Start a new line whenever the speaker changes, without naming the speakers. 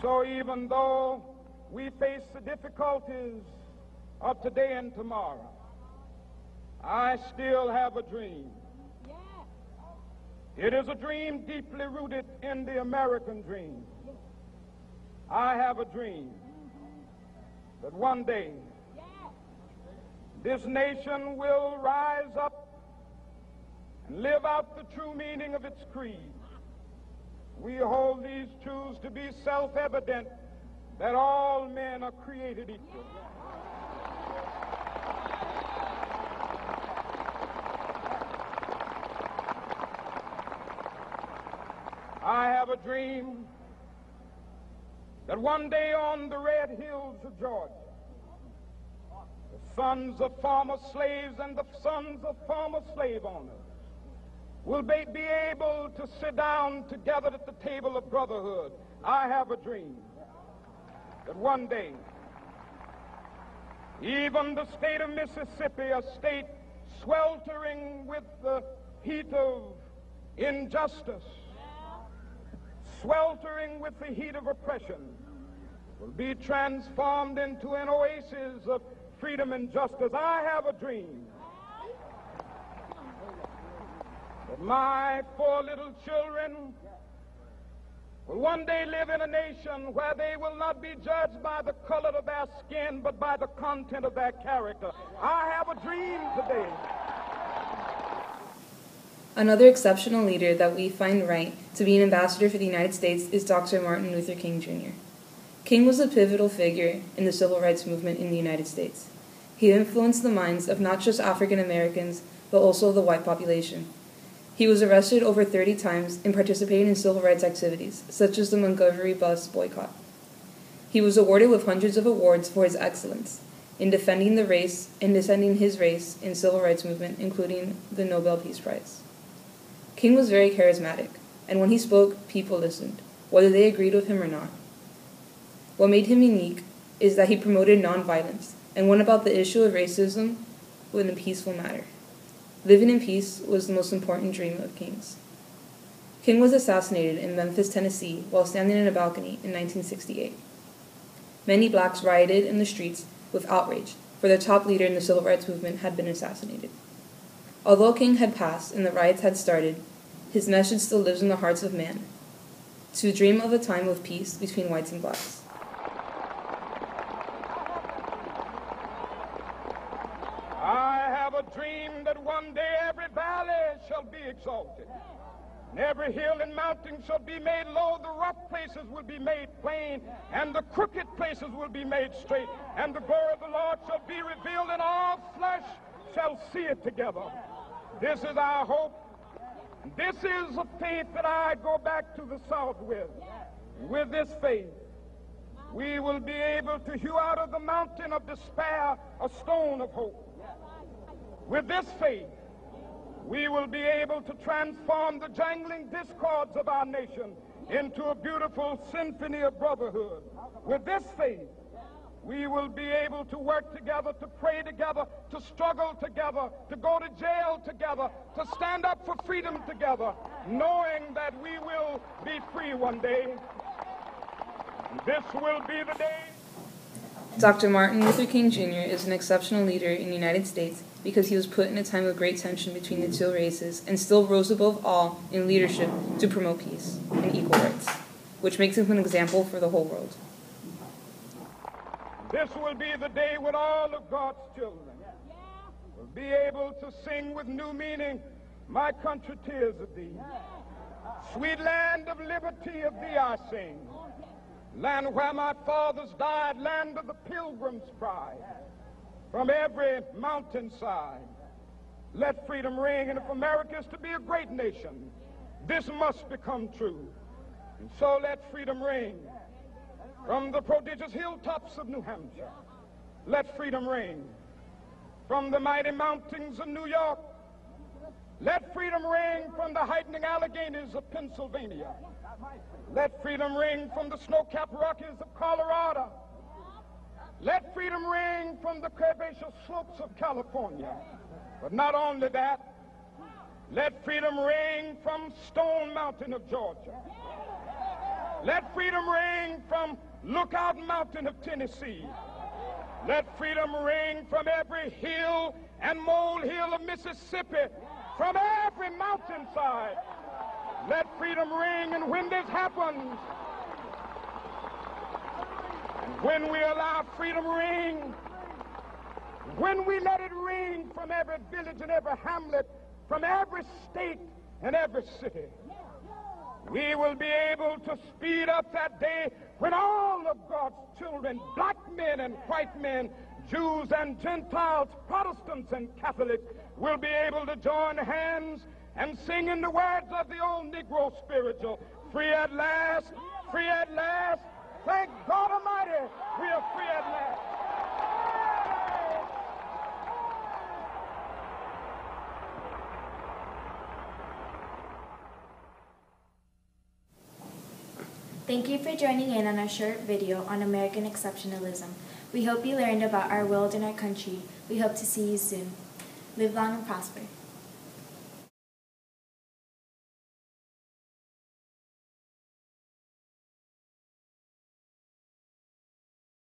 So even though we face the difficulties of today and tomorrow, I still have a dream. It is a dream deeply rooted in the American dream. I have a dream that one day this nation will rise up and live out the true meaning of its creed. We hold these truths to be self-evident, that all men are created equal. I have a dream that one day on the red hills of Georgia, the sons of former slaves and the sons of former slave owners will be able to sit down together at the table of brotherhood. I have a dream that one day, even the state of Mississippi, a state sweltering with the heat of injustice, sweltering with the heat of oppression, will be transformed into an oasis of freedom and justice. I have a dream that my 4 little children will one day live in a nation where they will not be judged by the color of their skin, but by the content of their character. I have a dream today.
Another exceptional leader that we find right to be an ambassador for the United States is Dr. Martin Luther King Jr. King was a pivotal figure in the civil rights movement in the United States. He influenced the minds of not just African Americans, but also the white population. He was arrested over 30 times and participated in civil rights activities, such as the Montgomery bus boycott. He was awarded with hundreds of awards for his excellence in defending his race in civil rights movement, including the Nobel Peace Prize. King was very charismatic, and when he spoke, people listened, whether they agreed with him or not. What made him unique is that he promoted nonviolence and went about the issue of racism in a peaceful manner. Living in peace was the most important dream of King's. King was assassinated in Memphis, Tennessee, while standing in a balcony in 1968. Many blacks rioted in the streets with outrage, for their top leader in the civil rights movement had been assassinated. Although King had passed and the riots had started, his message still lives in the hearts of man, to dream of a time of peace between whites and blacks.
I have a dream that one day every valley shall be exalted, and every hill and mountain shall be made low, the rough places will be made plain, and the crooked places will be made straight, and the glory of the Lord shall be revealed, and all flesh shall see it together. This is our hope. This is a faith that I go back to the South with. With this faith, we will be able to hew out of the mountain of despair a stone of hope. With this faith, we will be able to transform the jangling discords of our nation into a beautiful symphony of brotherhood. With this faith, we will be able to work together, to pray together, to struggle together, to go to jail together, to stand up for freedom together, knowing that we will be free one day. This will be the day.
Dr. Martin Luther King Jr. is an exceptional leader in the United States because he was put in a time of great tension between the two races and still rose above all in leadership to promote peace and equal rights, which makes him an example for the whole world.
This will be the day when all of God's children will be able to sing with new meaning, "My country, tears of thee. Sweet land of liberty, of thee I sing. Land where my fathers died, land of the pilgrim's pride. From every mountainside, let freedom ring. And if America is to be a great nation, this must become true. And so let freedom ring. From the prodigious hilltops of New Hampshire, let freedom ring. From the mighty mountains of New York, let freedom ring. From the heightening Alleghenies of Pennsylvania, let freedom ring. From the snow-capped Rockies of Colorado, let freedom ring. From the curvaceous slopes of California. But not only that, let freedom ring from Stone Mountain of Georgia. Let freedom ring from Lookout Mountain of Tennessee. Let freedom ring from every hill and molehill of Mississippi, from every mountainside. Let freedom ring, and when this happens, and when we allow freedom ring, when we let it ring from every village and every hamlet, from every state and every city, we will be able to speed up that day when all of God's children, black men and white men, Jews and Gentiles, Protestants and Catholics, will be able to join hands and sing in the words of the old Negro spiritual, free at last, free at last. Thank God Almighty, we are free at last.
Thank you for joining in on our short video on American exceptionalism. We hope you learned about our world and our country. We hope to see you soon. Live long and prosper.